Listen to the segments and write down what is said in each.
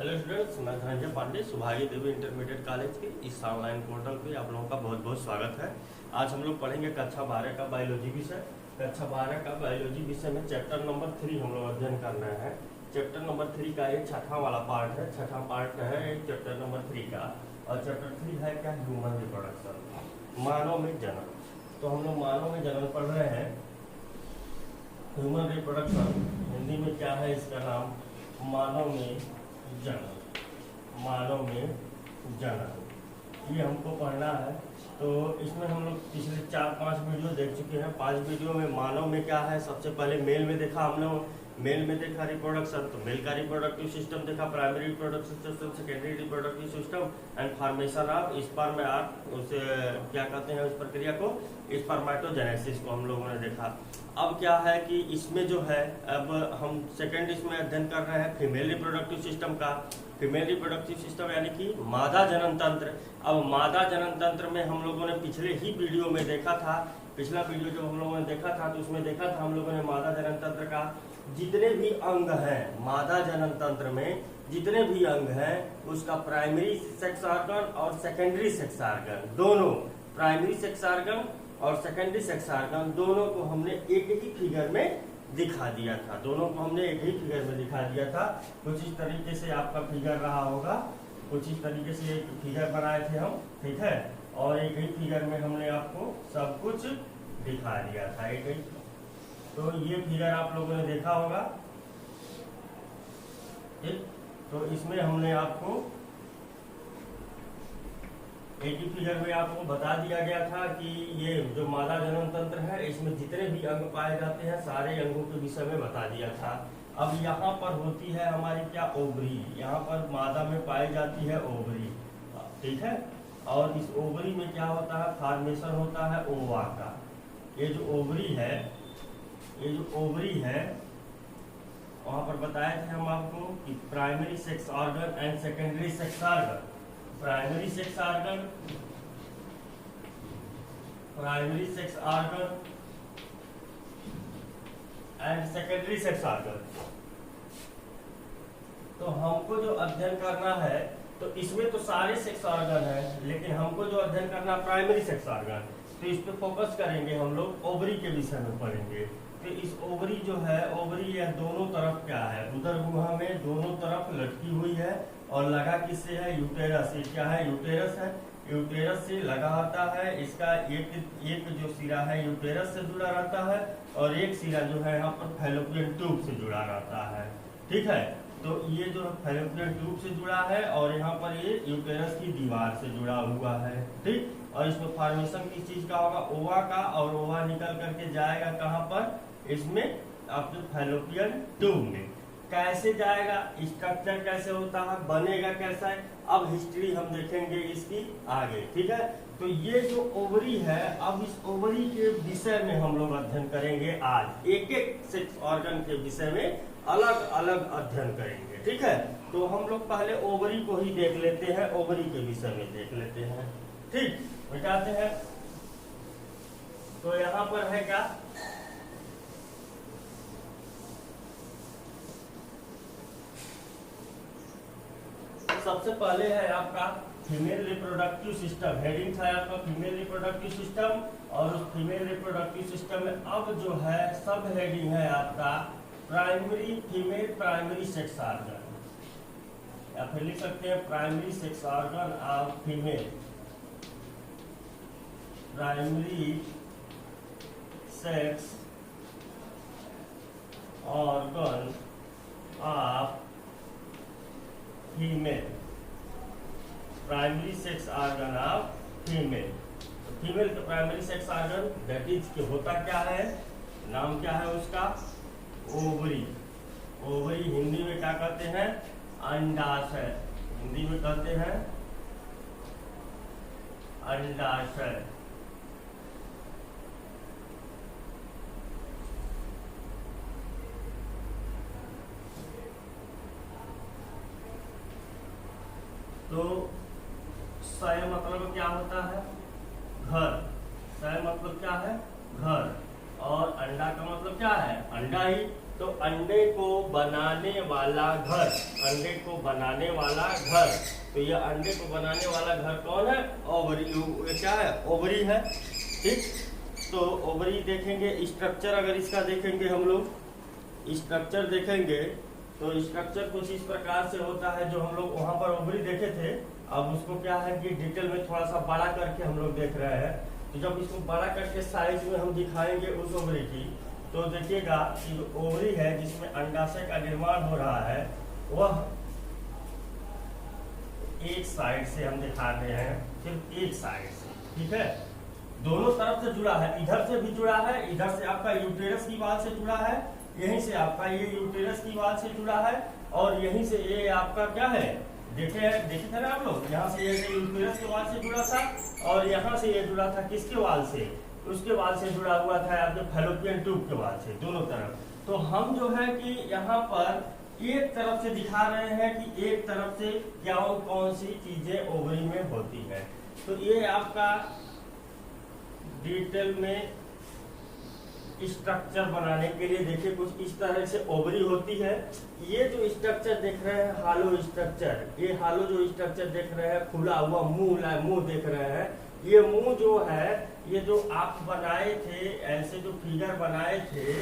Hello students, मैं धनंजय पांडे सुभागी देवी intermediate college के इस ऑनलाइन पोर्टल पे आप लोगों का बहुत बहुत स्वागत है। आज हम लोग पढ़ेंगे कक्षा 12 का बायोलॉजी विषय। कक्षा 12 का बायोलॉजी विषय में चैप्टर नंबर 3 हम लोग अध्ययन करना है। चैप्टर नंबर 3 का ये छठा वाला पार्ट है। छठा पार्ट है चैप्टर नंबर 3 का, और चैप्टर 3 है क्या, ह्यूमन रिप्रोडक्शन, मानव में जन्म। तो हम लोग मानव में जन्म पढ़ रहे हैं। ह्यूमन रिप्रोडक्शन हिंदी में क्या है, इसका नाम मानव में जन्म। मानव में जन्म ये हमको पढ़ना है। तो इसमें हम लोग पिछले 4-5 वीडियो देख चुके हैं। 5 वीडियो में मानव में क्या है, सबसे पहले मेल में देखा हमने, मेल में देखा रिप्रोडक्शन, तो मेल का रिप्रोडक्टिव सिस्टम देखा, primary reproductive system, secondary reproductive system and formation of sperm, उसे क्या कहते हैं उस प्रक्रिया को, स्पर्मेटोजेनेसिस को हम लोगों ने देखा। अब क्या है कि इसमें जो है, अब हम सेकेंड इसमें अध्ययन कर रहे हैं फीमेल रिप्रोडक्टिव सिस्टम का। फीमेल रिप्रोडक्टिव सिस्टम यानी कि मादा जनन तंत्र। अब मादा जनन तंत्र में हम लोगों ने पिछले ही वीडियो में देखा था, पिछला वीडियो जब हम लोगों ने देखा था तो उसमें देखा था हम लोगों ने मादा जनन तंत्र का जितने भी अंग हैं, मादा जनन तंत्र में जितने भी अंग हैं उसका प्राइमरी सेक्स ऑर्गन और सेकेंडरी सेक्स ऑर्गन, दोनों प्राइमरी सेक्स ऑर्गन और सेकेंडरी सेक्स ऑर्गन दोनों को हमने एक ही फिगर में दिखा दिया था। दोनों को हमने एक ही फिगर में दिखा दिया था। कुछ इस तरीके से आपका फिगर रहा होगा, कुछ इस तरीके से एक फिगर बनाए थे हम, ठीक है, और एक ही फिगर में हमने आपको सब कुछ दिखा दिया था, एक ही। तो ये फिगर आप लोगों ने देखा होगा, ठीक। तो इसमें हमने आपको एक ही फिगर में आपको बता दिया गया था कि ये जो मादा जनन तंत्र है इसमें जितने भी अंग पाए जाते हैं सारे अंगों के विषय में बता दिया था। अब यहाँ पर होती है हमारी क्या, ओवरी। यहाँ पर मादा में पाई जाती है ओवरी, ठीक है। और इस ओवरी में क्या होता है, फॉर्मेशन होता है ओवा का। ये जो ओवरी है, ये जो ओवरी है, वहां पर बताए थे हम आपको कि primary sex organ and secondary sex organ, primary sex organ, primary sex organ and secondary sex organ. तो हमको जो अध्ययन करना है, तो इसमें तो सारे सेक्स ऑर्गन है, लेकिन हमको जो अध्ययन करना है प्राइमरी सेक्स ऑर्गन, तो इस पे फोकस करेंगे हम लोग, ओवरी के विषय में पढ़ेंगे। तो इस ओवरी जो है, ओवरी यह दोनों तरफ क्या है, उदर गुहा में दोनों तरफ लटकी हुई है, और लगा किससे है, यूटेरस। ये क्या है, यूटेरस है, यूटेरस से लगा होता है। इसका एक जो सिरा है यूटेरस से जुड़ा रहता है, और एक सिरा जो है यहाँ पर फैलोपियन ट्यूब से जुड़ा रहता है, ठीक है। तो ये जो फैलोपियन ट्यूब से जुड़ा है, और यहाँ पर ये यूटेरस की दीवार से जुड़ा हुआ है, ठीक। और इसमें फॉर्मेशन किस चीज का होगा, ओवा का, और ओवा निकल करके जाएगा कहाँ पर, इसमें आपके फैलोपियन ट्यूब में। कैसे जाएगा, स्ट्रक्चर कैसे होता है, बनेगा कैसा है, अब हिस्ट्री हम देखेंगे इसकी आगे, ठीक है। तो ये जो ओवरी है, अब इस ओवरी के विषय में हम लोग अध्ययन करेंगे आज। एक एक सेक्स ऑर्गन के विषय में अलग अलग अध्ययन करेंगे, ठीक है। तो हम लोग पहले ओवरी को ही देख लेते हैं, ओवरी के विषय में देख लेते हैं, ठीक। मिटाते हैं। तो यहाँ पर है क्या, सबसे पहले है आपका फीमेल रिप्रोडक्टिव सिस्टम। हेडिंग था आपका फीमेल रिप्रोडक्टिव सिस्टम, और उस फीमेल रिप्रोडक्टिव सिस्टम में अब जो है सब हेडिंग है आपका primary female primary sex organ, या फिर लिख सकते हैं primary sex organ of female, primary sex organ of female, primary sex organ of female. Female का primary sex organ that is कि होता क्या है, नाम क्या है उसका, ओवरी। ओवरी हिंदी में क्या कहते हैं, अंडाशय, हिंदी में कहते हैं अंडाशय। तो शय मतलब क्या होता है, घर। शय मतलब क्या है, घर। और अंडा का मतलब क्या है, अंडा ही। तो अंडे को बनाने वाला घर, अंडे को बनाने वाला घर, तो ये अंडे को बनाने वाला घर कौन है? ओवरी। ये क्या है? ओवरी है। ठीक, तो ओवरी देखेंगे, स्ट्रक्चर अगर इसका देखेंगे हम लोग, स्ट्रक्चर देखेंगे तो स्ट्रक्चर कुछ इस प्रकार से होता है। जो हम लोग वहां पर ओवरी देखे थे, अब उसको क्या है कि डिटेल में थोड़ा सा बड़ा करके हम लोग देख रहे हैं। तो जब इसको बड़ा करके साइज में हम दिखाएंगे उस ओवरी की, तो देखिएगा कि ओवरी है जिसमें अंडाशय का निर्माण हो रहा है, वह एक साइड से हम दिखा रहे हैं, सिर्फ एक साइड से। ठीक है, दोनों तरफ से जुड़ा है, इधर से भी जुड़ा है, इधर से आपका यूटेरस की वाल से जुड़ा है, यहीं से आपका ये यूटेरस की वाल से जुड़ा है, और यहीं से ये आपका क्या है, देखे थे ना आप लोग, यहाँ से ये यूटेरस के वाल से जुड़ा था, और यहाँ से ये जुड़ा था किसके वाल से? उसके वाल से जुड़ा हुआ था आपके फैलोपियन ट्यूब के वाल से, दोनों तरफ। तो हम जो है कि यहाँ पर एक तरफ से दिखा रहे हैं कि एक तरफ से क्या कौन सी चीजें ओवरी में होती है। तो ये आपका डिटेल में स्ट्रक्चर बनाने के लिए देखिए कुछ इस तरह से ओवरी होती है। ये जो स्ट्रक्चर देख रहे हैं हालो स्ट्रक्चर, ये हालो जो स्ट्रक्चर देख रहे हैं, खुला हुआ मुंह देख रहे हैं, ये मुंह जो है, ये जो आप बनाए थे, ऐसे जो फिगर बनाए थे,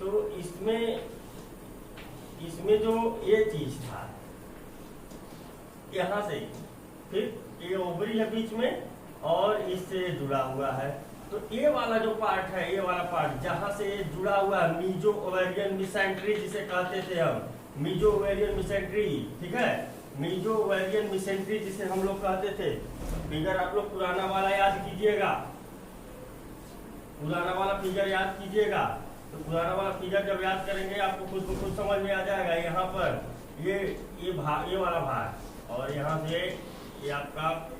तो इसमें जो ये चीज था यहाँ से, फिर ये ओवरी है बीच में और इससे जुड़ा हुआ है। तो ये वाला जो पार्ट है, ये वाला पार्ट जहां से ये जुड़ा हुआ है, मीजो ओवेरियन मिसेंट्री जिसे कहते थे हम, मीजो ओवेरियन मिसेंट्री। ठीक है, मीजो ओवेरियन मिसेंट्री जिसे हम लोग कहते थे। फिगर आप लोग पुराना वाला याद कीजिएगा, पुराना वाला फिगर याद कीजिएगा। तो पुराना वाला फिगर जब याद करेंगे आपको खुद को खुद समझ में आ जाएगा। यहाँ पर ये वाला भाग, और यहाँ से ये आपका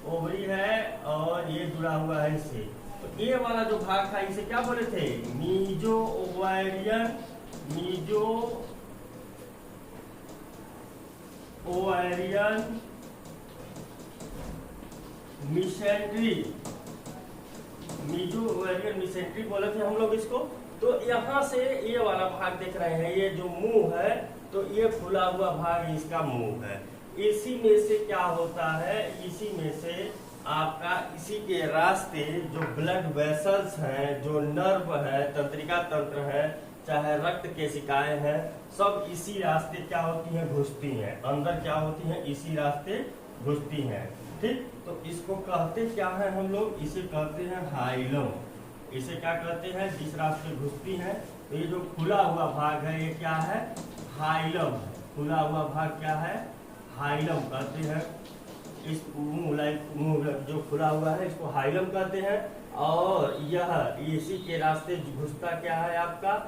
ओवरी है और ये जुड़ा हुआ है इससे। तो ये वाला जो भाग था इसे क्या बोले थे? Meso ovarian mesentery, meso ovarian mesentery बोले थे हम लोग इसको। तो यहाँ से ये वाला भाग देख रहे हैं, ये जो मुंह है, तो ये खुला हुआ भाग इसका मुंह है। इसी में से क्या होता है, इसी में से आपका इसी के रास्ते जो ब्लड वेसल्स हैं, जो नर्व है, तंत्रिका तंत्र है, चाहे रक्त केशिकाएं हैं, सब इसी रास्ते क्या होती हैं, घुसती हैं अंदर, क्या होती हैं, इसी रास्ते घुसती हैं। ठीक, तो इसको कहते क्या है हम लोग? इसे कहते हैं हाइलम। इसे क्या कहते हैं? जिस रास्ते घुसती हैं। तो ये जो खुला हुआ भाग है ये क्या है? हाइलम। खुला हुआ भाग क्या है? हाइलम कहते हैं। इस मुंह जो खुला हुआ है इसको हाइलम कहते हैं। और यह इसी के रास्ते घुसता क्या है आपका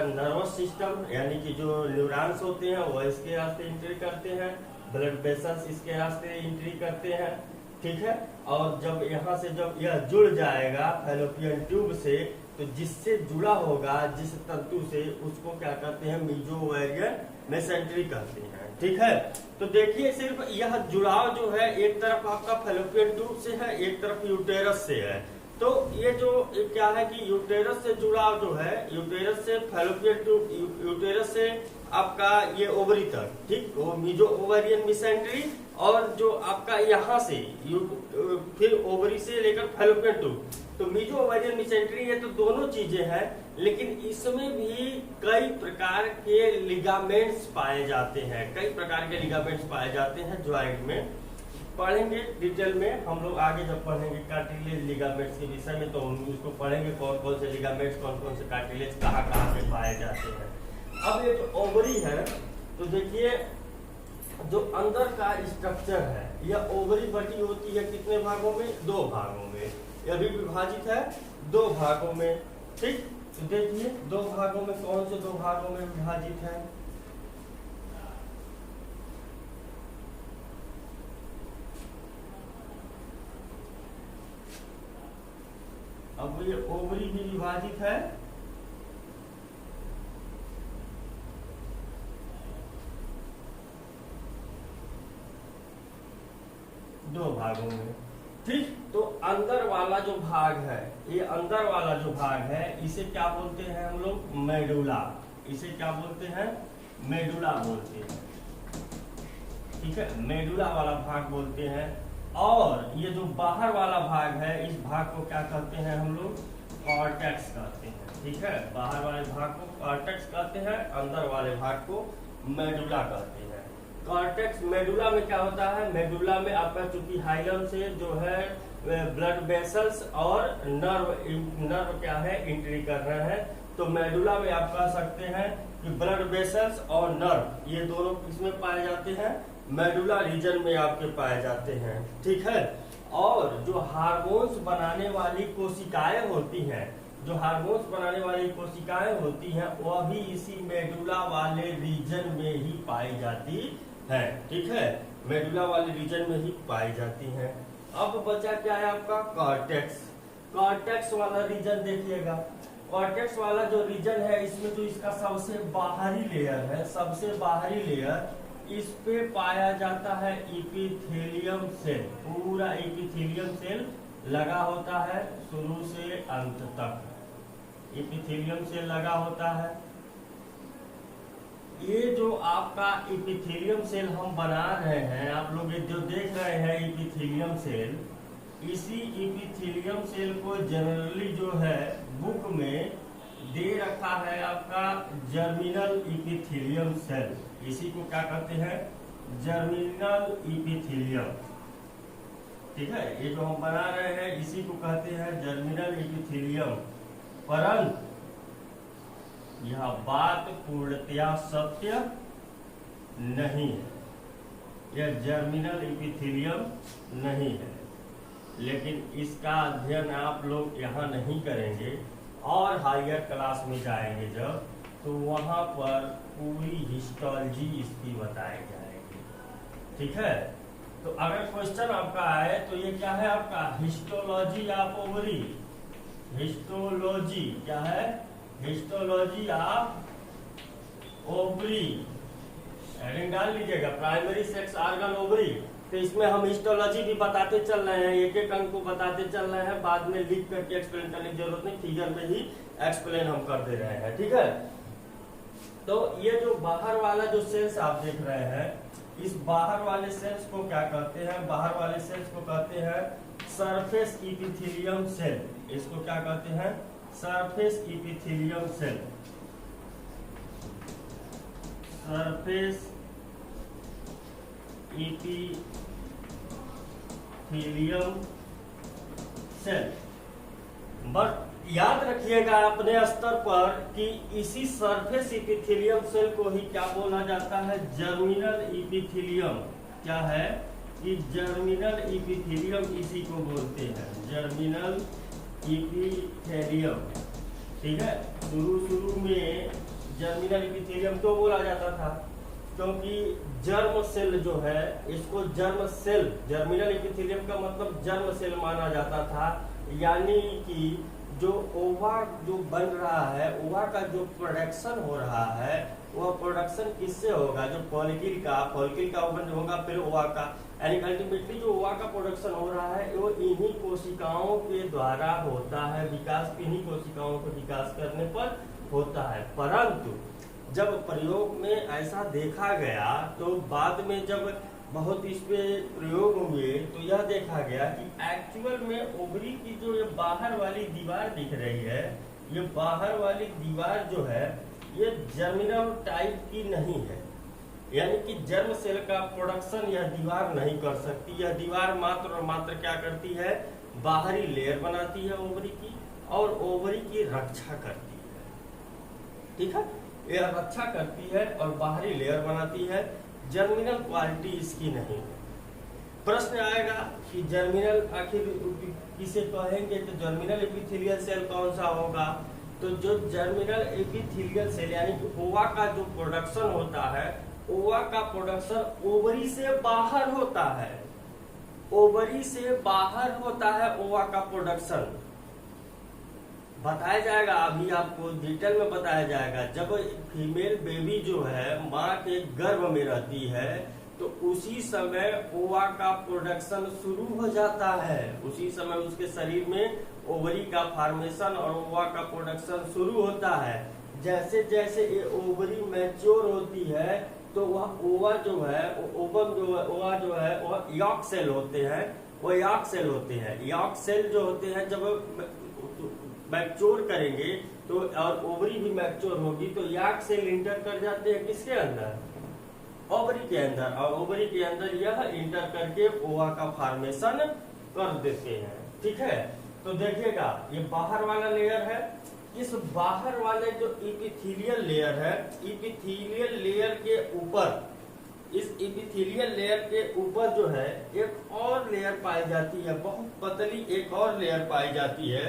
नर्वस सिस्टम, यानी कि जो न्यूरॉन्स होते हैं वो इसके रास्ते एंट्री करते हैं, ब्लड वेसल्स इसके रास्ते एंट्री करते हैं। ठीक है, और जब यहाँ से जब यह जुड़ जाएगा फैलोपियन ट्यूब से, तो जिससे जुड़ा होगा जिस तंतु से, उसको क्या कहते हैं? मीजो ओवेरियन मेसेंट्री कहते हैं। ठीक है, तो देखिए सिर्फ यह जुड़ाव जो है, एक तरफ आपका फैलोपियन ट्यूब से है, एक तरफ यूटेरस से है। तो ये जो क्या है कि यूटेरस से जुड़ाव जो है, यूटेरस से फैलोपियन ट्यूब, यूटेरस से आपका ये ओवरी तक, ठीक, वो मीजो ओवेरियन मिसेंट्री, और जो आपका यहाँ से फिर ओवरी से लेकर फैलोपियन ट्यूब, तो मीजो ओवेरियन मिसेंट्री, ये तो दोनों चीजें हैं। लेकिन इसमें भी कई प्रकार के लिगामेंट्स पाए जाते हैं, कई प्रकार के लिगामेंट्स पाए जाते हैं ज्वाइंट में। पढ़ेंगे डिटेल में हम लोग आगे, जब पढ़ेंगे कार्टिलेज लिगामेंट्स के विषय में, तो हम उसको पढ़ेंगे कौन कौन से लिगामेंट्स, कौन कौन से कार्टिलेज कहाँ कहाँ पे पाए जाते हैं। अब ये जो ओवरी है, तो देखिए जो अंदर का स्ट्रक्चर है, यह ओवरी बटी होती है कितने भागों में? 2 भागों में। यह भी विभाजित है 2 भागों में। ठीक, तो देखिए 2 भागों में, कौन से 2 भागों में विभाजित है? अब ये ओवरी भी विभाजित है 2 भागों में। ठीक, तो अंदर वाला जो भाग है, ये अंदर वाला जो भाग है, इसे क्या बोलते हैं हम लोग? मेडुला। इसे क्या बोलते हैं? मेडुला बोलते हैं। ठीक है, मेडुला वाला भाग बोलते हैं। और ये जो बाहर वाला भाग है, इस भाग को क्या कहते हैं हम लोग? कॉर्टेक्स कहते हैं। ठीक है, बाहर वाले भाग को कॉर्टेक्स कहते हैं, अंदर वाले भाग को मेडुला कहते हैं। कॉर्टेक्स मेडुला में क्या होता है? मेडुला में आपका चूंकि हाइलम से जो है ब्लड वेसल्स और नर्व क्या है? एंट्री कर रहे हैं। तो मेडुला में आप कह सकते हैं कि ब्लड वेसल्स और नर्व ये दोनों किसमें पाए जाते हैं? मेडुला रीजन में आपके पाए जाते हैं। ठीक है, और जो हार्मोन्स बनाने वाली कोशिकाएं होती हैं, जो हार्मोन्स बनाने वाली कोशिकाएं होती हैं, वह भी इसी मेडुला वाले रीजन में ही पाई जाती है। ठीक है, मेडुला वाले रीजन में ही पाई जाती हैं। अब बचा क्या है आपका? कॉर्टेक्स। कॉर्टेक्स वाला रीजन देखिएगा। कॉर्टेक्स वाला जो रीजन है, इसमें जो इसका सबसे बाहरी लेयर है, सबसे बाहरी लेयर, इस पे पाया जाता है एपिथेलियम सेल। पूरा एपिथेलियम सेल लगा होता है शुरू से अंत तक। एपिथेलियम सेल लगा होता है। ये जो आपका एपिथेलियम सेल हम बना रहे हैं, आप लोग ये जो देख रहे हैं एपिथेलियम सेल, इसी एपिथेलियम सेल को जनरली जो है बुक में दे रखा है आपका जर्मिनल एपिथेलियम सेल। इसी को क्या कहते हैं? Germinal epithelium. ठीक है, ये जो हम बना रहे हैं इसी को कहते हैं जर्मिनल एपिथेलियम। परंतु यह बात पूर्णतया सत्य नहीं है, यह जर्मिनल एपिथेलियम नहीं है। लेकिन इसका अध्ययन आप लोग यहाँ नहीं करेंगे और हायर क्लास में जाएंगे जब, तो वहाँ पर पूरी हिस्टोलॉजी इसकी बताई जाएगी। ठीक है, तो अगर क्वेश्चन आपका आए तो ये क्या है आपका? Histology of ovary. हिस्टोलॉजी क्या है? Histology of ovary. हेडिंग डाल लीजिएगा, प्राइमरी सेक्स ऑर्गन ओवरी। तो इसमें हम हिस्टोलॉजी भी बताते चल रहे हैं, एक एक अंक को बताते चल रहे हैं, बाद में लिख करके एक्सप्लेन करने की जरूरत नहीं, फिगर में ही एक्सप्लेन हम कर दे रहे हैं। ठीक है, तो ये जो बाहर वाला जो सेल्स आप देख रहे हैं, इस बाहर वाले सेल्स को क्या कहते हैं? बाहर वाले सेल्स को कहते हैं सरफेस एपिथेलियम सेल। इसको क्या कहते हैं? Surface epithelium cell. Surface epithelium cell. But याद रखिएगा अपने स्तर पर कि इसी सरफेस एपिथेलियम सेल को ही क्या बोला जाता है? Germinal epithelium. क्या है कि जर्मिनल एपिथेलियम इसी को बोलते हैं, जर्मिनल एपिथेलियम। ठीक है, शुरू में जर्मिनल एपिथेलियम क्यों बोला जाता था? क्योंकि जर्म सेल जो है, इसको जर्म सेल, जर्मिनल एपिथेलियम का मतलब जर्म सेल माना जाता था। यानी कि जो ओवा जो बन रहा है, ओवा का जो प्रोडक्शन हो रहा है, वह प्रोडक्शन किससे होगा? जो फॉलिकल का ओवन होगा, फिर ओवा का, यानी अल्टीमेटली जो ओवा का प्रोडक्शन हो रहा है वो इन्हीं कोशिकाओं के द्वारा होता है। विकास इन्हीं कोशिकाओं को विकास करने पर होता है। परंतु जब प्रयोग में ऐसा देखा गया, तो बाद में जब बहुत इस पे प्रयोग हुए, तो यह देखा गया कि एक्चुअल में ओवरी की जो ये बाहर वाली दीवार दिख रही है, ये बाहर वाली दीवार जो है, ये जर्मिनल टाइप की नहीं है। यानी कि जर्म सेल का प्रोडक्शन यह दीवार नहीं कर सकती। यह दीवार मात्र और मात्र क्या करती है? बाहरी लेयर बनाती है ओवरी की, और ओवरी की रक्षा करती है। ठीक है, यह रक्षा करती है और बाहरी लेयर बनाती है। जर्मिनल क्वालिटी इसकी नहीं है। प्रश्न आएगा कि जर्मिनल आखिर किसे कहेंगे? तो जर्मिनल एपिथेलियल सेल कौन सा होगा? तो जो जर्मिनल एपिथेलियल सेल यानी कि ओवा का जो प्रोडक्शन होता है, ओवा का प्रोडक्शन ओवरी से बाहर होता है। ओवरी से बाहर होता है ओवा का प्रोडक्शन। बताया जाएगा, अभी आपको डिटेल में बताया जाएगा। जब फीमेल बेबी जो है माँ के गर्भ में रहती है, तो उसी समय ओवा का प्रोडक्शन शुरू हो जाता है। उसी समय उसके शरीर में ओवरी का फॉर्मेशन और ओवा का प्रोडक्शन शुरू होता है। जैसे जैसे ये ओवरी मैच्योर होती है तो वह ओवा जो है, ओवम जो है, ओवा जो है वह यॉक सेल होते हैं। वो यॉक सेल होते हैं। यॉक सेल जो होते हैं जब मैच्योर करेंगे तो और ओवरी भी मैच्योर होगी तो यॉक सेल इंटर कर जाते हैं किसके अंदर, ओवरी के अंदर, और ओवरी के अंदर यह इंटर करके ओवा का फॉर्मेशन कर देते हैं। ठीक है, तो देखिएगा ये बाहर वाला लेयर है। इस बाहर वाले जो इपिथेलियल लेयर है, इपिथेलियल लेयर के ऊपर, इस इपिथेलियल लेयर के ऊपर जो है एक और लेयर पाई जाती है, बहुत पतली एक और लेयर पाई जाती है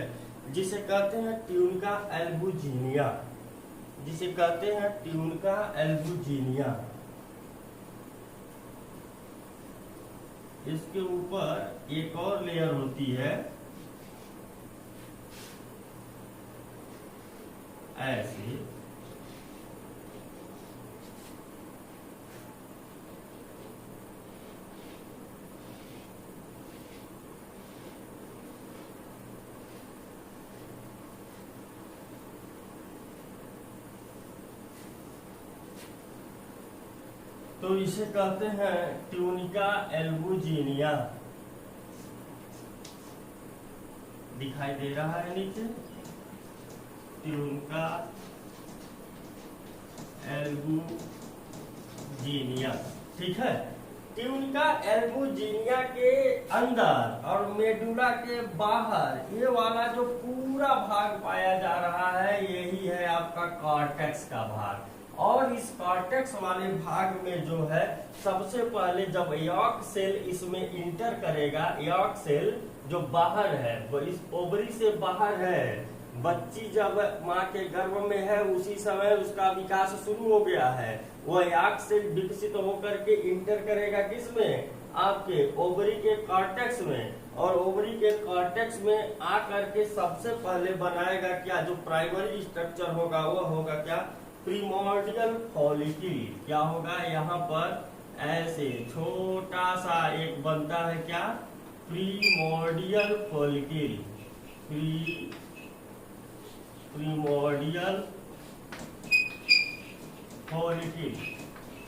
जिसे कहते हैं ट्यूनिका एल्बुजिनिया, जिसे कहते हैं ट्यूनिका एल्बुजिनिया। इसके ऊपर एक और लेयर होती है ऐसी, तो इसे कहते हैं ट्यूनिका एल्बुजिनिया। दिखाई दे रहा है नीचे, ट्यूनिका एल्बुजिनिया। ठीक है, ट्यूनिका एल्बुजिनिया के अंदर और मेडुला के बाहर ये वाला जो पूरा भाग पाया जा रहा है यही है आपका कॉर्टेक्स का भाग। और इस कॉर्टेक्स वाले भाग में जो है सबसे पहले जब यॉक सेल इसमें इंटर करेगा, यॉक सेल जो बाहर है वो इस ओवरी से बाहर है, बच्ची जब माँ के गर्भ में है उसी समय उसका विकास शुरू हो गया है, वह यॉक सेल विकसित होकर के इंटर करेगा किसमें, आपके ओवरी के कॉर्टेक्स में। और ओवरी के कॉर्टेक्स में आकर के सबसे पहले बनाएगा क्या, जो प्राइमरी स्ट्रक्चर होगा वो होगा क्या, प्रीमोर्डियल फॉलिकल। क्या होगा, यहाँ पर ऐसे छोटा सा एक बनता है क्या, primordial follicle, primordial follicle.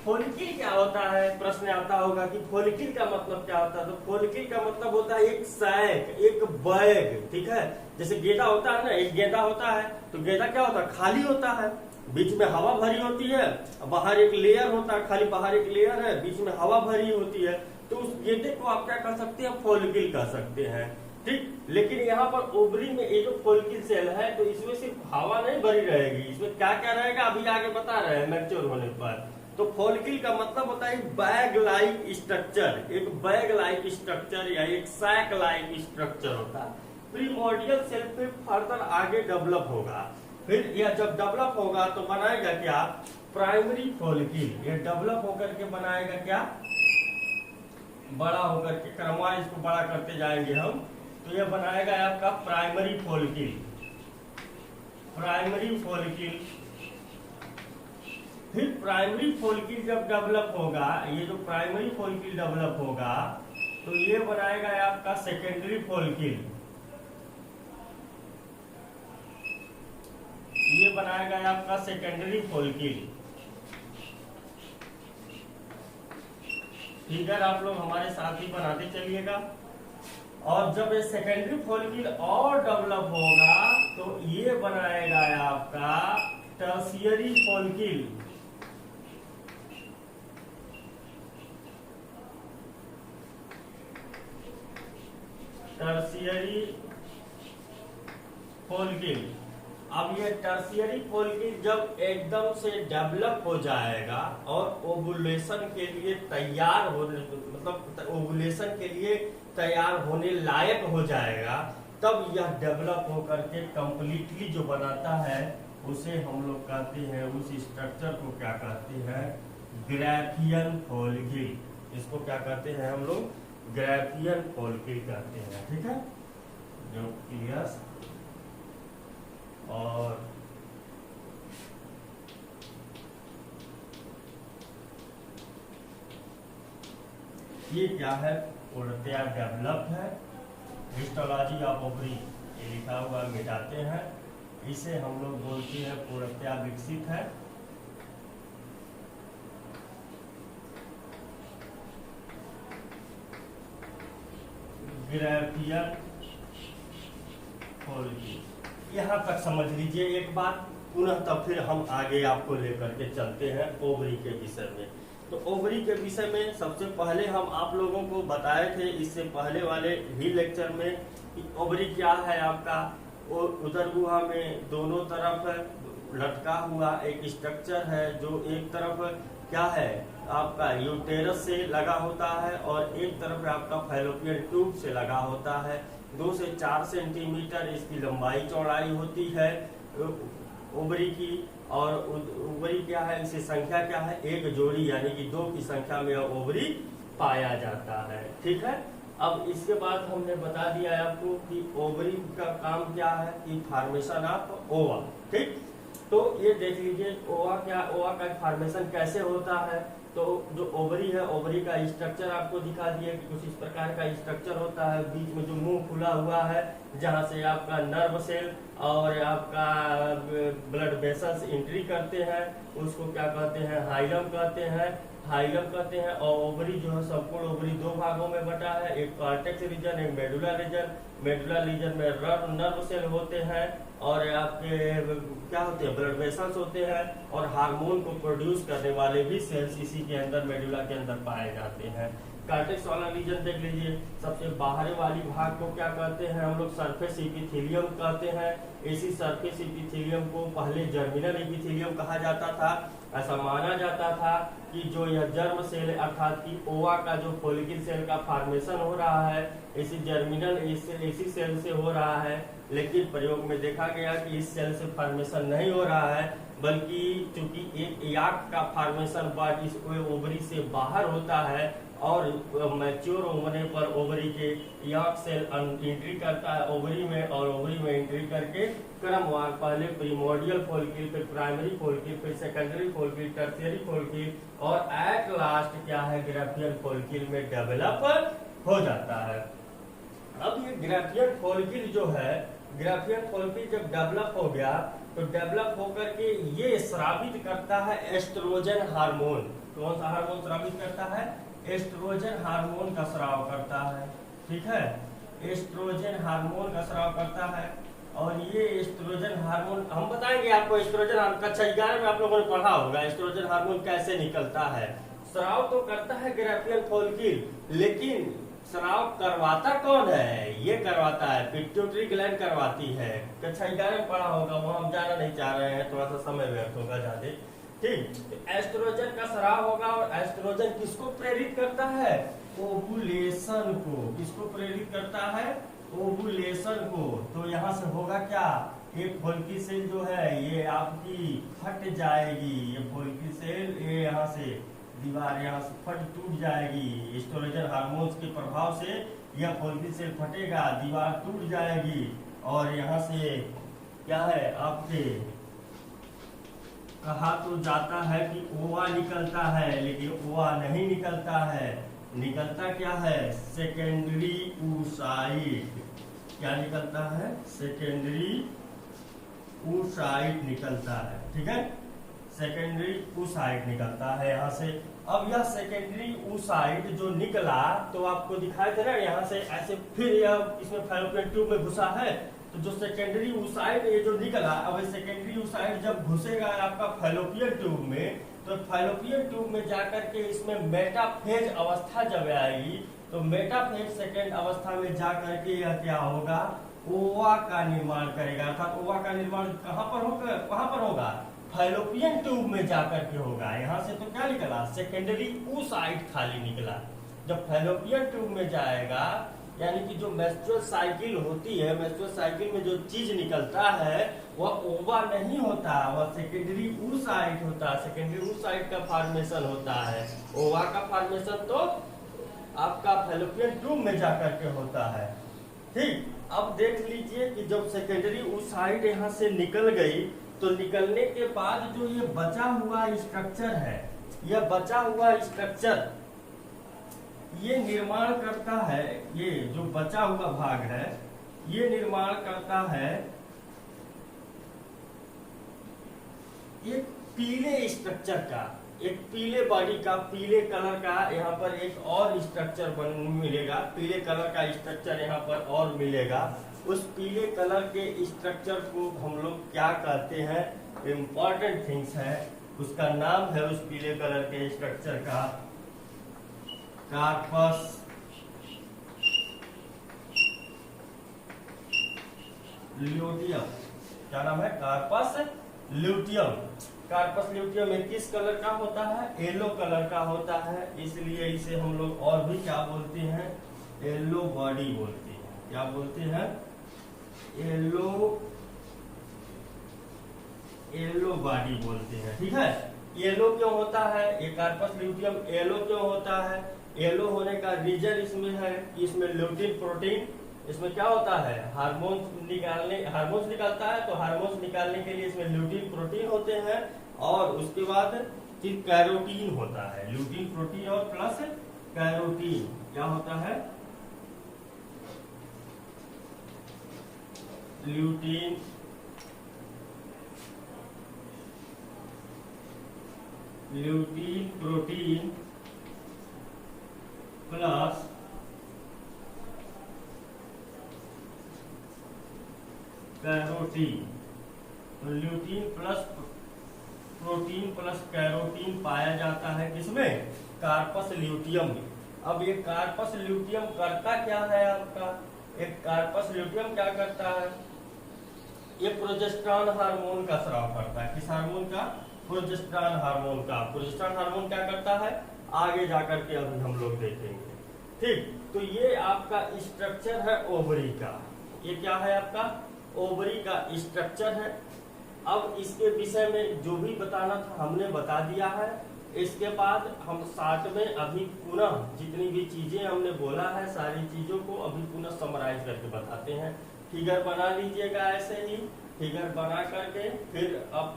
Follicle क्या होता है, प्रश्न आता होगा कि फॉलिकल का मतलब क्या होता है। तो फॉलिकल का मतलब होता है एक सैक, एक बैग। ठीक है, जैसे गेंदा होता है ना, एक गेंदा होता है तो गेंदा क्या होता है, खाली होता है, बीच में हवा भरी होती है, बाहर एक लेयर होता है, खाली बाहर एक लेयर है, बीच में हवा भरी होती है। तो उस गेंदे को आप क्या कर सकते हैं, फॉलिकल कह सकते हैं। ठीक, लेकिन यहाँ पर ओवरी में ये जो फॉलिकल सेल है तो इसमें सिर्फ हवा नहीं भरी रहेगी, इसमें क्या क्या रहेगा अभी आगे बता रहे हैं मैच्योर होने पर। तो फॉलिकल का मतलब होता है बैग लाइक स्ट्रक्चर, एक बैग लाइक स्ट्रक्चर या एक सैक लाइक स्ट्रक्चर होता है। प्रीमोर्डियल सेल फिर फर्दर आगे डेवलप होगा, फिर यह जब डेवलप होगा तो बनाएगा क्या, प्राइमरी फॉलिकल। ये डेवलप होकर के बनाएगा क्या, बड़ा होकर के, क्रमवार इसको बड़ा करते जाएंगे हम, तो यह बनाएगा आपका प्राइमरी फॉलिकल, प्राइमरी फॉलिकल। फिर प्राइमरी फॉलिकल जब डेवलप होगा, ये जो प्राइमरी फॉलिकल डेवलप होगा तो ये बनाएगा आपका सेकेंडरी फॉलिकल, ये बनाएगा आपका सेकेंडरी फॉलिकल। फिगर आप लोग हमारे साथ ही बनाते चलिएगा। और जब ये सेकेंडरी फॉलिकल और डेवलप होगा तो ये बनाएगा आपका टर्शियरी फॉलिकल, टर्शियरी फॉलिकल। अब ये टर्शियरी फॉलिकल जब एकदम से डेवलप हो जाएगा और ओवुलेशन के लिए तैयार होने, मतलब ओवुलेशन के लिए तैयार होने लायक हो जाएगा, तब यह डेवलप होकर के कंप्लीटली जो बनाता है उसे हम लोग कहते हैं, उस स्ट्रक्चर को क्या कहते हैं, ग्राफियन फॉलिकल। इसको क्या कहते हैं हम लोग, ग्राफियन फॉलिकल कहते हैं। ठीक है, न्यूक्लियस और ये क्या है, पूर्णतया डेवलप्ड है। हिस्टोलॉजी ऑफ ओवरी ये लिखा हुआ मिटाते हैं, इसे हम लोग बोलते हैं पूर्णतया विकसित है। ग्राफियन फोल्किल, यहाँ तक समझ लीजिए एक बात। पुनः तब फिर हम आगे आपको लेकर के चलते हैं ओवरी के विषय में। तो ओवरी के विषय में सबसे पहले हम आप लोगों को बताए थे इससे पहले वाले ही लेक्चर में कि ओवरी क्या है आपका। उदर गुहा में दोनों तरफ लटका हुआ एक स्ट्रक्चर है, जो एक तरफ क्या है आपका यूटेरस से लगा होता है और एक तरफ आपका फैलोपियन ट्यूब से लगा होता है। 2 से 4 सेंटीमीटर इसकी लंबाई चौड़ाई होती है ओवरी की। और ओवरी क्या है, इसकी संख्या क्या है, एक जोड़ी यानी कि 2 की संख्या में ओवरी पाया जाता है। ठीक है, अब इसके बाद हमने बता दिया है आपको कि ओवरी का काम क्या है, कि फॉर्मेशन ऑफ ओवा। ठीक, तो ये देख लीजिए ओवा का फॉर्मेशन कैसे होता है। तो जो ओवरी है, ओवरी का स्ट्रक्चर आपको दिखा दिया कि कुछ इस प्रकार का स्ट्रक्चर होता है। बीच में जो मुंह खुला हुआ है, जहां से आपका नर्व सेल और आपका ब्लड वेसल्स एंट्री करते हैं, उसको क्या कहते हैं, हाइलम कहते हैं। और ओवरी जो है संपूर्ण ओवरी 2 भागों में बटा है, एक कॉर्टेक्स रीजन, एक मेडुला रीजन। मेडुला रीजन में नर्व सेल होते हैं और आपके क्या होते हैं, ब्लड वेसल्स होते हैं, और हार्मोन को प्रोड्यूस करने वाले भी सेल्स इसी के अंदर मेडुला के अंदर पाए जाते हैं। कॉर्टेक्स वाला रीजन देख लीजिए, सबसे बाहरी वाली भाग को क्या कहते हैं हम लोग, सरफेस इपिथेलियम कहते हैं। इसी सरफेस इपिथेलियम को पहले जर्मिनल इपिथेलियम कहा जाता था। ऐसा माना जाता था कि जो यह जर्म सेल अर्थात कि ओवा का जो फॉलिकल सेल का फॉर्मेशन हो रहा है, इसी जर्मिनल इसी सेल से हो रहा है। लेकिन प्रयोग में देखा गया कि इस सेल से फॉर्मेशन नहीं हो रहा है, बल्कि चूंकि एक याक का फॉर्मेशन इस ओवरी से बाहर होता है और मैच्योर होने पर ओवरी के याक सेल एंट्री करता है ओवरी में, और ओवरी में एंट्री करके क्रमवार पहले प्रीमोर्डियल फॉलिकल, फिर प्राइमरी फॉलिकल, फिर सेकेंडरी फॉलिकल, टर्शियरी फॉलिकल, और एट लास्ट क्या है, ग्राफियन फॉलिकल में डेवलप हो जाता है। अब ये ग्राफियन फॉलिकल जो है, ग्राफियन फॉलिकल जब डेवलप हो गया तो डेवलप होकर के ये स्रावित करता है एस्ट्रोजन हार्मोन। कौन सा हार्मोन स्रावित करता है, एस्ट्रोजन हार्मोन का स्राव करता है। ठीक है, एस्ट्रोजन हार्मोन का स्राव करता है। और ये एस्ट्रोजन हार्मोन हम बताएंगे आपको, एस्ट्रोजन हार्मोन कक्षा 11 में आप लोगों ने पढ़ा होगा एस्ट्रोजन हार्मोन कैसे निकलता है। स्राव तो करता है ग्राफियन फॉलिकल, लेकिन स्राव करवाता कौन है, ये करवाता है पिट्यूटरी ग्लैंड करवाती है। कक्षा 11 में पढ़ा होगा, वो हम जाना नहीं चाह रहे हैं, थोड़ा सा समय व्यर्थ होगा ज्यादा। ठीक, एस्ट्रोजन का स्राव होगा। और एस्ट्रोजन किसको प्रेरित करता है, ओवुलेशन को। किसको प्रेरित करता है, ओवुलेशन को। तो यहाँ से होगा क्या, एक फॉलिकल सेल जो है ये आपकी फट जाएगी। ये फॉलिकल सेल ये यहाँ से दीवार यहाँ से फट टूट जाएगी। एस्ट्रोजन हार्मोन्स के प्रभाव से यह फॉलिकल सेल फटेगा, दीवार टूट जाएगी, और यहाँ से क्या है आपके कहा तो जाता है कि ओवा निकलता है, लेकिन ओवा नहीं निकलता है। निकलता क्या है, सेकेंडरी oocyte। क्या निकलता है, सेकेंडरी oocyte निकलता है। ठीक है, सेकेंडरी oocyte निकलता है यहाँ से। अब यह सेकेंडरी oocyte जो निकला तो आपको दिखाई दे रहा है यहाँ से ऐसे, फिर यह इसमें फैलोपियन ट्यूब में घुसा है। तो जो सेकेंडरी oocyte ये जो निकला, अब सेकेंडरी oocyte जब घुसेगा आपका फैलोपियन ट्यूब में, तो फैलोपियन ट्यूब में जाकर के इसमें मेटाफेज अवस्था जब आएगी, तो मेटाफेज सेकेंड अवस्था में जाकर के यह क्या होगा, ओवा का निर्माण करेगा। अर्थात ओवा का निर्माण कहाँ पर होगा, फैलोपियन ट्यूब में जाकर के होगा। यहाँ से तो क्या निकला, सेकेंडरी oocyte खाली निकला। जब फैलोपियन ट्यूब में जाएगा, यानी कि जो मेंस्ट्रुअल साइकिल होती है, मेंस्ट्रुअल साइकिल में जो चीज निकलता है वह ओवा नहीं होता, वह सेकेंडरी oocyte होता है। सेकेंडरी oocyte का फॉर्मेशन होता है। ओवा का फॉर्मेशन तो आपका फैलोपियन ट्यूब में जाकर के होता है। ठीक, अब देख लीजिए कि जब सेकेंडरी oocyte यहाँ से निकल गई, तो निकलने के बाद जो ये बचा हुआ स्ट्रक्चर है, यह बचा हुआ स्ट्रक्चर ये निर्माण करता है, ये जो बचा हुआ भाग है ये निर्माण करता है एक पीले स्ट्रक्चर का, एक पीले बॉडी का, पीले कलर का यहाँ पर एक और स्ट्रक्चर मिलेगा, पीले कलर का स्ट्रक्चर यहाँ पर और मिलेगा। उस पीले कलर के स्ट्रक्चर को हम लोग क्या कहते हैं, इम्पोर्टेंट थिंग्स है, उसका नाम है उस पीले कलर के स्ट्रक्चर का कार्पस ल्यूटियम। क्या नाम है? Corpus luteum. कार्पस ल्यूटियम एक किस कलर का होता है? येलो कलर का होता है, इसलिए इसे हम लोग और भी क्या बोलते हैं? येलो बॉडी बोलते हैं। क्या बोलते हैं? येलो बॉडी बोलते हैं। ठीक है, येलो क्यों होता है? ये कार्पस ल्यूटियम येलो क्यों होता है? येलो होने का रीजन इसमें है कि इसमें ल्यूटिन प्रोटीन, इसमें क्या होता है? हार्मोन्स निकालता है, तो हार्मोन्स निकालने के लिए इसमें ल्यूटिन प्रोटीन होते हैं, और उसके बाद फिर कैरोटीन होता है। ल्यूटिन प्रोटीन और प्लस कैरोटीन क्या होता है? Lutein protein plus carotene. तो lutein plus protein plus carotene पाया जाता है किसमें? कार्पस ल्यूटियम में। अब ये कार्पस ल्यूटियम करता क्या है आपका? एक कार्पस ल्यूटियम क्या करता है? ये प्रोजेस्टेरॉन हार्मोन का स्राव करता है। किस हार्मोन का? प्रोजेस्टेरॉन हार्मोन का। प्रोजेस्टेरॉन हार्मोन क्या करता है? आगे जाकर के अभी हम लोग देखेंगे। ठीक, तो ये आपका स्ट्रक्चर है ओवरी का। ये क्या है आपका? ओवरी का स्ट्रक्चर है। अब इसके विषय में जो भी बताना था हमने बता दिया है। इसके बाद हम साथ में अभी पुनः जितनी भी चीजें हमने बोला है सारी चीजों को अभी पुनः समराइज करके बताते हैं। फिगर बना लीजिएगा, ऐसे ही फिगर बना करके फिर आप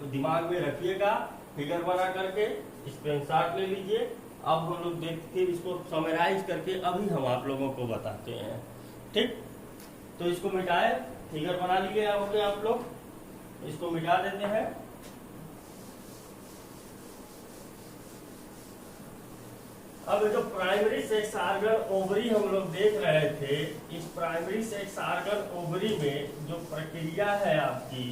दिमाग में रखिएगा। फिगर बना करके स्क्रीनशॉट ले लीजिए। अब हम लोग देखते इसको समराइज करके अभी हम आप लोगों को बताते हैं। ठीक, तो इसको मिटाए, फिगर बना लिए आप लोग, इसको मिटा देते हैं। अब जो प्राइमरी सेक्स ऑर्गन ओवरी हम लोग देख रहे थे, इस प्राइमरी सेक्स ऑर्गन ओवरी में जो प्रक्रिया है आपकी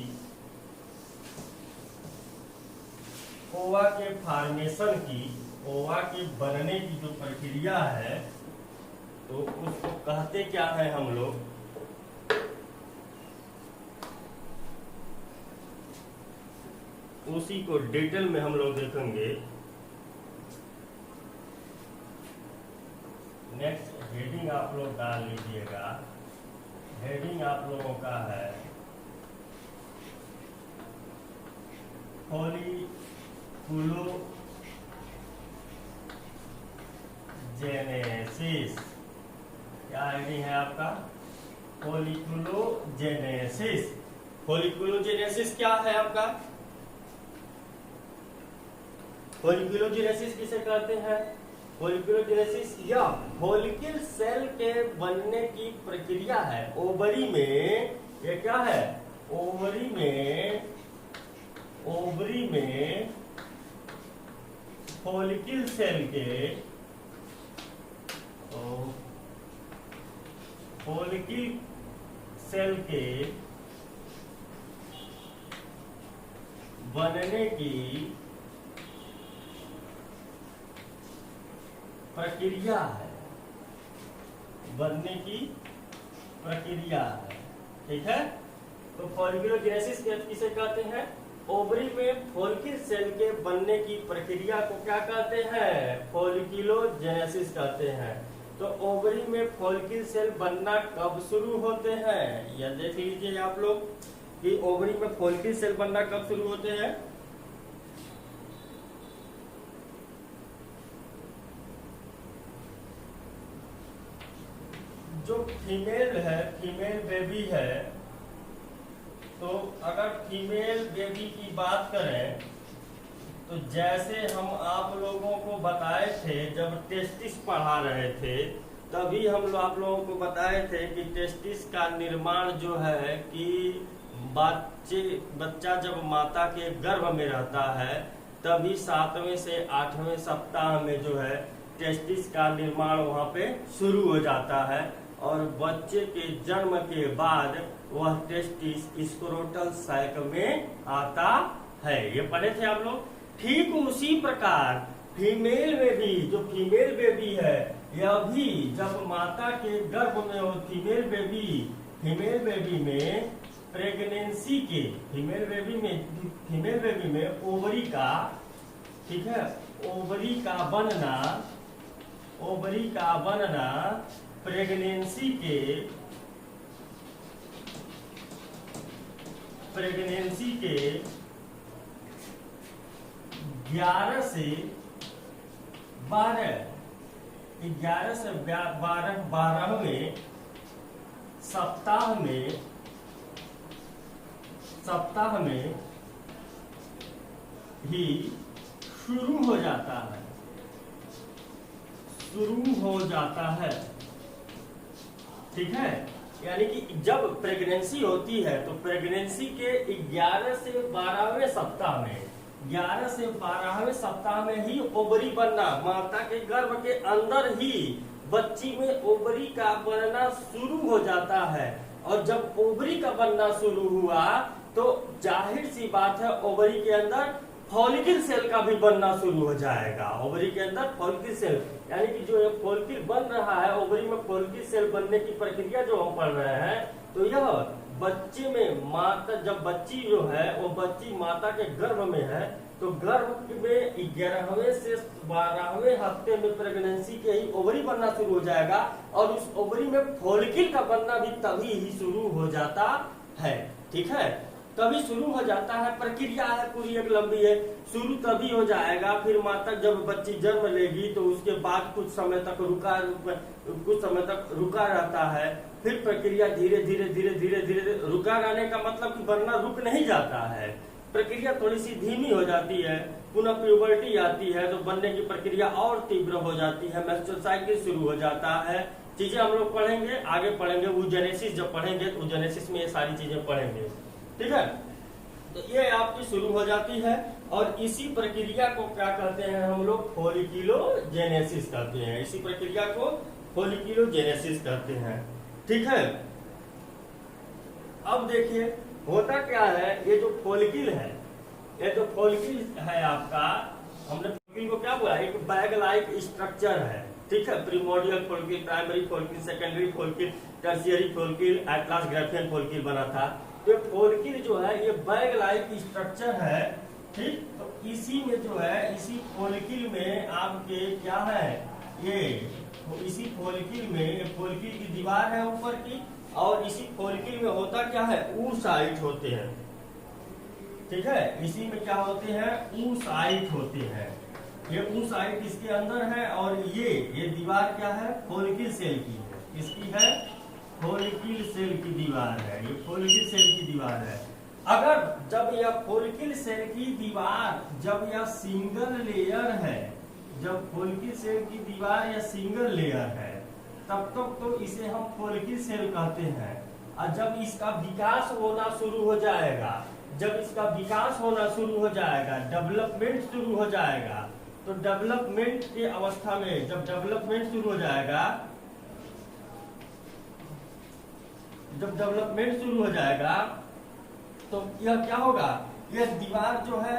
ओवा के फॉर्मेशन की, ओवा के बनने की जो प्रक्रिया है, तो उसको कहते क्या है हम लोग? उसी को डिटेल में हम लोग देखेंगे। नेक्स्ट हेडिंग आप लोग डाल लीजिएगा। हेडिंग आप लोगों का है फॉलिकुलोजेनेसिस। क्या हेडिंग है आपका? फॉलिकुलोजेनेसिस। फॉलिकुलोजेनेसिस क्या है आपका? फॉलिकुलोजेनेसिस किसे कहते हैं? फॉलिकुलोजेनेसिस या फॉलिकल सेल के बनने की प्रक्रिया है। ओवरी में ये क्या है? ओवरी में फॉलिकल सेल के बनने की प्रक्रिया है, बनने की प्रक्रिया है। ठीक है, तो फॉलिकुलोजेनेसिस किसे कहते हैं? ओवरी में फॉलिकल सेल के बनने की प्रक्रिया को क्या कहते हैं? फॉलिकुलोजेनेसिस कहते हैं। तो ओवरी में फॉलिकल सेल बनना कब शुरू होते हैं? यह देख लीजिए आप लोग कि ओवरी में फॉलिकल सेल बनना कब शुरू होते हैं। जो फीमेल है, फीमेल बेबी है, तो अगर फीमेल बेबी की बात करें तो जैसे हम आप लोगों को बताए थे जब टेस्टिस पढ़ा रहे थे, तभी हम लोग आप लोगों को बताए थे कि टेस्टिस का निर्माण जो है कि बच्चा जब माता के गर्भ में रहता है तभी 7वें से 8वें सप्ताह में जो है टेस्टिस का निर्माण वहाँ पे शुरू हो जाता है, और बच्चे के जन्म के बाद वह टेस्टिस स्क्रोटल सैक में आता है। ये पढ़े थे आप लोग। ठीक उसी प्रकार फीमेल में भी, जो फीमेल बेबी है, यह भी जब माता के गर्भ में हो, फीमेल बेबी में प्रेगनेंसी के, फीमेल बेबी में ओवरी का, ठीक है, ओवरी का बनना प्रेगनेंसी के 11 से 12वें सप्ताह में ही शुरू हो जाता है। ठीक है, यानी कि जब प्रेगनेंसी होती है तो प्रेगनेंसी के 11 से 12वें सप्ताह में, 11 से 12वें सप्ताह में ही ओवरी बनना, माता के गर्भ के अंदर ही बच्ची में ओवरी का बनना शुरू हो जाता है। और जब ओवरी का बनना शुरू हुआ तो जाहिर सी बात है ओवरी के अंदर फॉलिकल सेल का भी बनना शुरू हो जाएगा। ओवरी के अंदर फॉलिकल सेल, यानी कि जो फॉलिकल बन रहा है, ओवरी में फॉलिकल सेल बनने की प्रक्रिया जो हम पढ़ रहे हैं, तो यह बच्चे में माता, जब बच्ची जो है वो बच्ची माता के गर्भ में है, तो गर्भ में 11वें से 12वें हफ्ते में प्रेगनेंसी के ही ओवरी बनना शुरू हो जाएगा, और उस ओवरी में फॉलिकल का बनना भी तभी ही शुरू हो जाता है। ठीक है, तभी शुरू हो जाता है। प्रक्रिया है पूरी एक लंबी है, शुरू तभी हो जाएगा। फिर माता जब बच्ची जन्म लेगी तो उसके बाद कुछ समय तक रुका रहता है। फिर प्रक्रिया धीरे धीरे रुका रहने का मतलब कि बनना रुक नहीं जाता है, प्रक्रिया थोड़ी सी धीमी हो जाती है। पुनः प्यूबर्टी आती है तो बनने की प्रक्रिया और तीव्र हो जाती है, मेंस्ट्रुअल साइकिल शुरू हो जाता है। चीजें हम लोग पढ़ेंगे, आगे पढ़ेंगे oogenesis, जब पढ़ेंगे तो oogenesis में ये सारी चीजें पढ़ेंगे। ठीक है, तो ये आपकी शुरू हो जाती है, और इसी प्रक्रिया को क्या कहते हैं हम लोग, फोलिकुलोजेनेसिस कहते हैं। इसी प्रक्रिया को फोलिकुलोजेनेसिस कहते हैं। ठीक है, अब देखिए होता क्या है, ये जो फॉलिकल है, ये जो फॉलिकल है आपका, हमने फॉलिकल को क्या बोला, एक बैग लाइक स्ट्रक्चर है। ठीक है, primordial follicle, primary follicle, secondary follicle, tertiary follicle, atlas Graafian follicle बना था। तो फॉलिकल जो है ये बैग लाइक स्ट्रक्चर है। ठीक, तो इसी में जो है, इसी फॉलिकल में आपके क्या है, ये इसी फॉलिकल में, फॉलिकल की दीवार है ऊपर की, और इसी फॉलिकल में होता क्या है, oocyte होते हैं। ठीक है, इसी में क्या होते हैं, oocyte होते हैं। ये oocyte इसके अंदर है, और ये दीवार क्या है, फॉलिकल सेल की है। किसकी है, फॉलिकल सेल की दीवार है। ये फॉलिकल सेल की दीवार है। अगर जब यह फॉलिकल सेल की दीवार, जब यह सिंगल लेयर है, जब फॉलिकल सेल की दीवार या सिंगल लेयर है, तब तक तो इसे हम फॉलिकल सेल कहते हैं। और जब इसका विकास होना शुरू हो जाएगा, जब इसका विकास होना शुरू हो जाएगा, डेवलपमेंट शुरू हो जाएगा, तो डेवलपमेंट की अवस्था में, जब डेवलपमेंट शुरू हो जाएगा, जब डेवलपमेंट शुरू हो जाएगा तो यह क्या होगा, यह दीवार जो है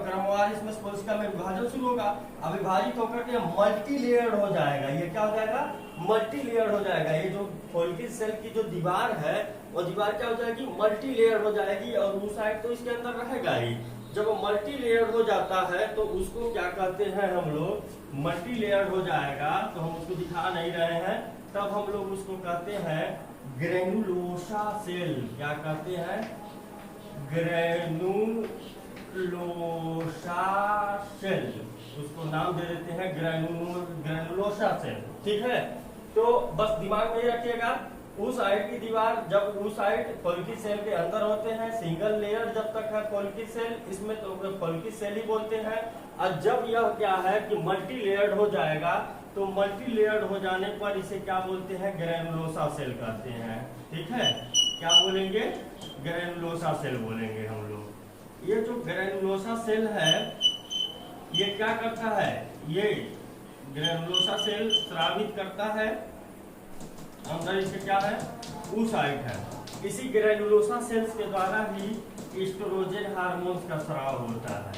क्रमवार इसमें कोशिका में विभाजन शुरू होगा। अब विभाजित होकर के मल्टी लेयर्ड हो जाएगा। ये क्या हो जाएगा, मल्टी लेयर्ड हो जाएगा। ये जो फॉलिकल सेल की जो दीवार है, वो दीवार क्या हो जाएगी, मल्टी लेयर्ड हो जाएगी, और oocyte तो इसके अंदर रहेगा ही। जब वो मल्टी लेयर्ड हो जाता है तो उसको क्या कहते हैं हम लोग, मल्टी लेयर्ड हो जाएगा, तो हम उसको दिखा नहीं रहे हैं, तब हम लोग उसको कहते हैं ग्रेनुलोसा सेल। क्या कहते हैं, ग्रेनुलोसा सेल, उसको नाम दे देते हैं ग्रेनुलोसा सेल। ठीक है, तो बस दिमाग में रखिएगा, oocyte की दीवार, जब oocyte फोलिकी सेल के अंदर होते हैं, सिंगल लेयर जब तक है फोलिकी सेल, इसमें तो फोलिकी सेल ही बोलते हैं। और जब यह क्या है कि मल्टी लेयर्ड हो जाएगा, तो मल्टी लेयर्ड हो जाने पर इसे क्या बोलते हैं, ग्रैनुलोसा सेल कहते हैं। ठीक है, क्या बोलेंगे, ग्रैनुलोसा सेल बोलेंगे हम लोग। ये जो ग्रैनुलोसा सेल है ये क्या करता है, ये ग्रैनुलोसा सेल स्रावित करता है, अंदर इसके क्या है, oocyte है। इसी ग्रैनुलोसा सेल्स के द्वारा ही एस्ट्रोजन हार्मोन्स का स्राव होता है।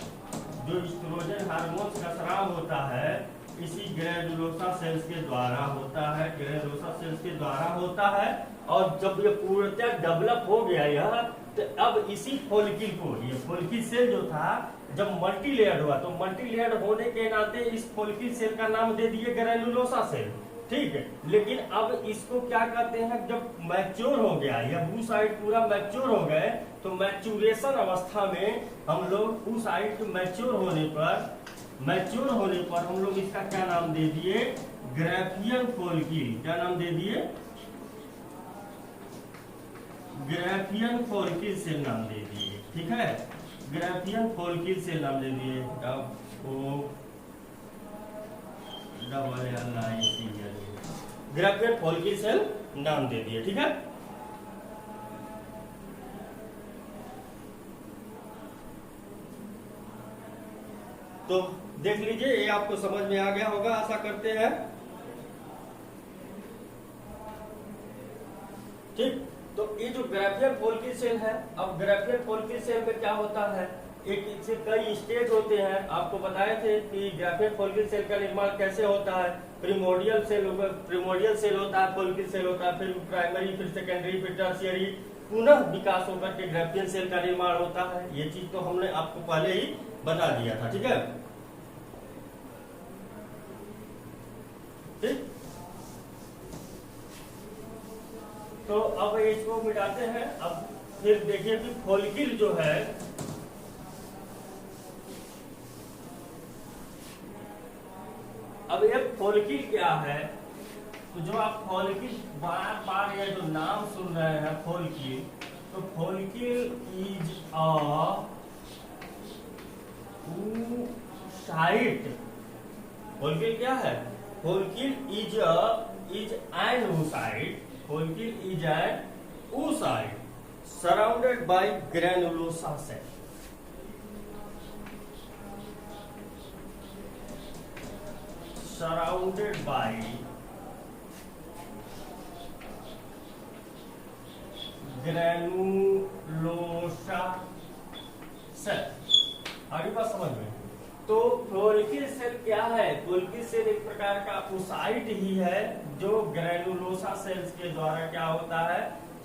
जो एस्ट्रोजन हार्मोन्स का स्राव होता है इसी ग्रैनुलोसा सेल्स के द्वारा होता है, ग्रैनुलोसा सेल्स के द्वारा होता है। और जब ये पूर्णतः डेवलप हो गया यह, तो अब इसी फोलिकिल को, ये फोलिकिल सेल जो था जब मल्टी लेयर्ड हुआ, तो मल्टी लेयर्ड होने के नाते इस फोलिकिल सेल का नाम दे दिए ग्रैनुलोसा सेल। ठीक है, लेकिन अब इसको क्या कहते हैं, जब मैच्योर हो गया, यह oocyte पूरा मैच्योर हो गए, तो मैच्योरेशन अवस्था में हम लोग oocyte मैच्योर होने पर हम लोग इसका क्या नाम दे दिए, ग्राफियन फोलिकिल। क्या नाम दे दिए, ग्राफियन फोलिकिल सेल नाम दे दिए। ठीक है, ग्राफियन फोलिकिल सेल नाम दे दिए, ग्राफियन फोलिकिल सेल नाम दे दिए। ठीक है, तो देख लीजिए, ये आपको समझ में आ गया होगा, आशा करते हैं। ठीक, तो ये जो ग्राफियन फोलिकिल सेल है, अब ग्राफियन फोलिकिल सेल में क्या होता है, एक से कई स्टेज होते हैं। आपको बताए थे कि ग्राफियन फोलिकिल सेल का निर्माण कैसे होता है, प्रिमोर्डियल सेल होता है, फोलिकिल सेल होता है, फिर प्राइमरी, फिर सेकेंडरी, फिर टर्शियरी, पुनः विकास होकर के ग्राफियन सेल का निर्माण होता है। ये चीज तो हमने आपको पहले ही बता दिया था। ठीक है, ठीक, तो अब इसको मिटाते हैं। अब फिर देखिए कि फोलिकिल जो है, अब ये फोलिकिल क्या है, तो जो आप फोलिकिल बार बार ये जो नाम सुन रहे हैं फोलिकिल, तो फोलिकिल इज अ oocyte। फोलिकिल क्या है, follicle is an oocyte, follicle is an oocyte surrounded by granulosa cell. surrounded by granulosa cell. आगे बात समझ में। तो फोलिकिल सेल क्या है, फोलिकिल सेल एक प्रकार का oocyte ही है जो ग्रैनुलोसा सेल्स के द्वारा क्या होता है,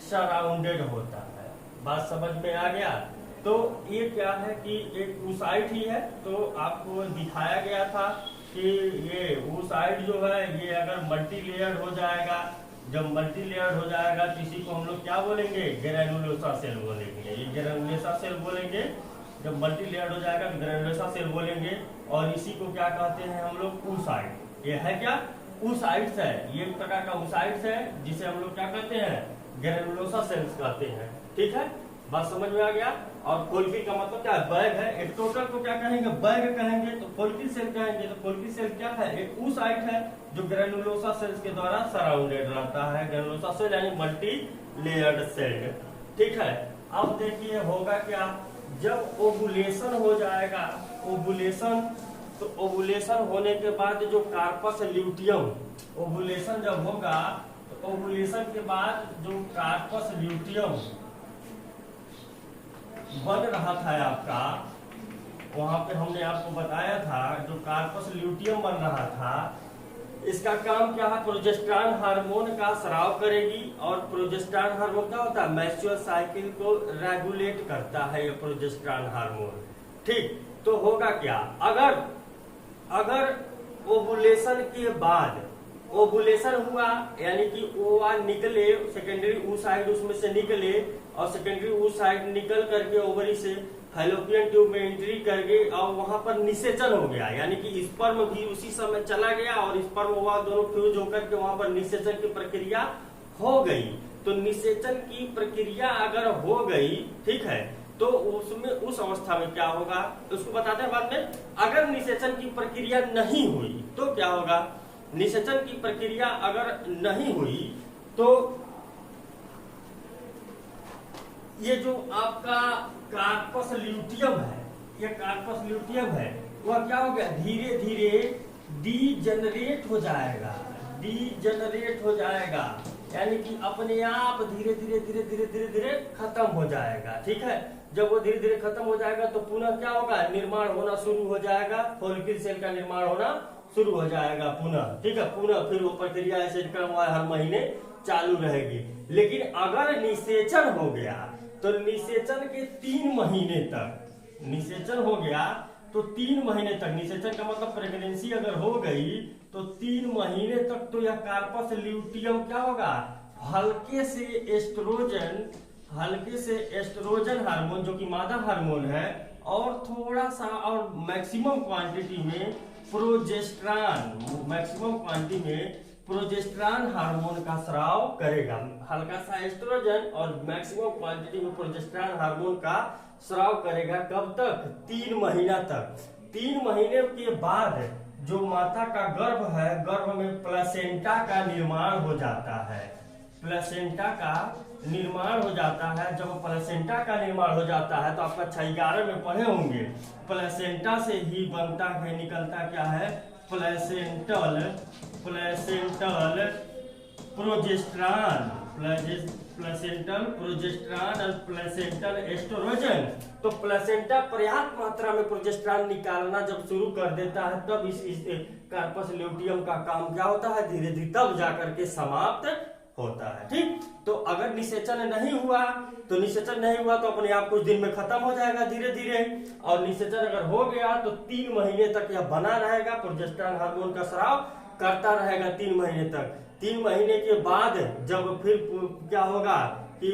सराउंडेड होता है। बात समझ में आ गया। तो ये क्या है कि एक oocyte ही है, तो आपको दिखाया गया था कि ये oocyte जो है ये अगर मल्टी लेयर्ड हो जाएगा, जब मल्टी लेयर्ड हो जाएगा तो इसी को हम लोग क्या बोलेंगे, ग्रैनुलोसा सेल बोलेंगे। ये ग्रैनुलोसा सेल बोलेंगे, जब मल्टी लेयर्ड हो जाएगा तो ग्रैनुलोसा सेल बोलेंगे। और इसी को क्या कहते हैं हम लोग, oocyte। ये है क्या, oocytes है, ये एक प्रकार का oocytes है जिसे हम लोग क्या कहते हैं, ग्रैनुलोसा सेल्स कहते हैं। ठीक है, बात समझ में आ गया। और फोलिकिल का मतलब क्या है, बैग है। एक टोटल को क्या कहेंगे, बैग कहेंगे, तो फोलिकिल सेल कहेंगे। तो फोलिकिल सेल क्या है, एक oocyte है जो ग्रैनुलोसा सेल्स के द्वारा सराउंडेड रहता है। ग्रैनुलोसा सेल यानी मल्टी लेयर्ड सेल। ठीक है, अब देखिए होगा क्या, जब ओवुलेशन हो जाएगा, ओवुलेशन, तो ओवुलेशन होने के बाद जो कार्पस ल्यूटियम, ओवुलेशन जब होगा तो ओवुलेशन के बाद जो कार्पस ल्यूटियम बन रहा था आपका, वहां पे हमने आपको बताया था जो कार्पस ल्यूटियम बन रहा था, इसका काम क्या है, प्रोजेस्टेरॉन हार्मोन का स्राव करेगी। और प्रोजेस्टेरॉन हार्मोन क्या होता है, मेंस्ट्रुअल साइकिल को रेगुलेट करता है ये प्रोजेस्टेरॉन हार्मोन। ठीक, तो होगा क्या, अगर ओवुलेशन के बाद, ओवुलेशन हुआ यानी कि ओवा निकले, सेकेंडरी oocyte उसमें से निकले, और सेकेंडरी oocyte निकल करके ओवरी से फैलोपियन ट्यूब में एंट्री कर गई, और वहां पर निषेचन हो गया, यानी कि स्पर्म भी उसी समय चला गया और स्पर्म ओवा दोनों फ्यूज होकर के वहां पर निषेचन की प्रक्रिया हो गई, तो निषेचन की प्रक्रिया अगर हो गई, ठीक है, तो उसमें उस अवस्था में क्या होगा उसको बताते हैं बाद में। अगर निषेचन की प्रक्रिया नहीं हुई तो क्या होगा, निषेचन की प्रक्रिया अगर नहीं हुई तो ये जो आपका कार्पस ल्यूटियम है, ये कार्पस ल्यूटियम है, वह क्या हो गया, धीरे धीरे डीजेनरेट हो जाएगा, डीजेनरेट हो जाएगा, यानी कि अपने आप धीरे धीरे धीरे धीरे धीरे धीरे खत्म हो जाएगा। ठीक है, जब वो धीरे धीरे खत्म हो जाएगा तो पुनः क्या होगा, निर्माण होना शुरू हो जाएगा, फॉलिकल सेल का निर्माण होना शुरू हो जाएगा पुनः। ठीक है, पुनः फिर वो प्रक्रिया ऐसे क्रमवार हर महीने चालू रहेगी। लेकिन अगर निषेचन हो गया तो निषेचन के 3 महीने तक, निषेचन हो गया तो 3 महीने तक, निषेचन का मतलब प्रेगनेंसी अगर हो गई तो 3 महीने तक तो यह कार्पस ल्यूटियम क्या होगा, हल्के से एस्ट्रोजन हार्मोन जो कि मादा हार्मोन है, और थोड़ा सा और मैक्सिमम क्वांटिटी में प्रोजेस्टेरॉन, मैक्सिमम क्वांटिटी में प्रोजेस्टेरॉन हार्मोन का स्राव करेगा। हल्का सा एस्ट्रोजन और मैक्सिमम क्वांटिटी में प्रोजेस्टेरॉन हार्मोन का स्राव करेगा। कब तक, 3 महीना तक। 3 महीने के बाद जो माता का गर्भ है, गर्भ में प्लेसेंटा का निर्माण हो जाता है, प्लेसेंटा का निर्माण हो जाता है। जब प्लेसेंटा का निर्माण हो जाता है तो आपका 6-11 में पढ़े होंगे, प्लेसेंटा से ही बनता है, निकलता क्या है, प्लेसेंटल प्रोजेस्टेरॉन, प्लेसेंटल प्रोजेस्टेरॉन और प्लेसेंटल एस्ट्रोजन। तो प्लेसेंटा पर्याप्त मात्रा में प्रोजेस्टेरॉन निकालना जब शुरू कर देता है तब इस कार्पस ल्यूटियम का काम क्या होता है, धीरे धीरे तब जाकर के समाप्त होता है। ठीक, तो अगर निषेचन नहीं हुआ तो निषेचन नहीं हुआ तो अपने आप कुछ दिन में खत्म हो जाएगा धीरे धीरे, और निषेचन अगर हो गया तो 3 महीने तक यह बना रहेगा, प्रोजेस्टेरॉन हार्मोन का स्राव करता रहेगा 3 महीने तक। 3 महीने के बाद जब फिर क्या होगा कि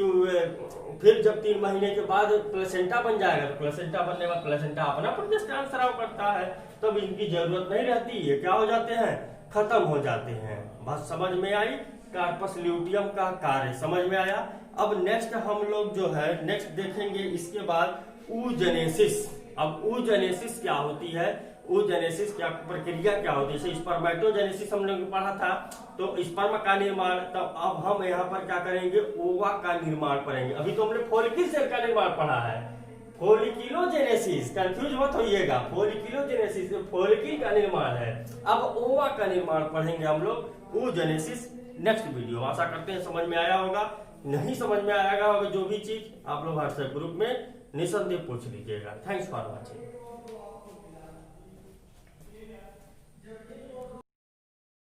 फिर जब 3 महीने के बाद प्लेसेंटा बन जाएगा, तो प्लेसेंटा बनने के बाद प्लेसेंटा अपना प्रोजेस्टेरॉन स्राव करता है, तब इनकी जरूरत नहीं रहती, ये क्या हो जाते हैं, खत्म हो जाते हैं। बस समझ में आई, कार्पस ल्यूटियम का कार्य समझ में आया। अब नेक्स्ट हम लोग जो है नेक्स्ट देखेंगे इसके बाद oogenesis। अब oogenesis क्या होती है, oogenesis क्या प्रक्रिया क्या होती है। जैसे स्पर्मेटोजेनेसिस हम लोग पढ़ा था, तो स्पर्म का निर्माण, तब अब हम यहाँ पर क्या करेंगे, ओवा का निर्माण पढ़ेंगे। अभी तो हमने फॉलिकल सेल का निर्माण पढ़ा है, फॉलिक्यूलोजेनेसिस, कंफ्यूज मत होइएगा, फॉलिक्यूलोजेनेसिस फॉलिकल का निर्माण है। अब ओवा का निर्माण पढ़ेंगे हम लोग, oogenesis नेक्स्ट वीडियो। आशा करते हैं समझ में आया होगा। नहीं समझ में आएगा होगा जो भी चीज आप लोग व्हाट्सएप ग्रुप में निसंदेह पूछ लीजिएगा। Thanks for watching.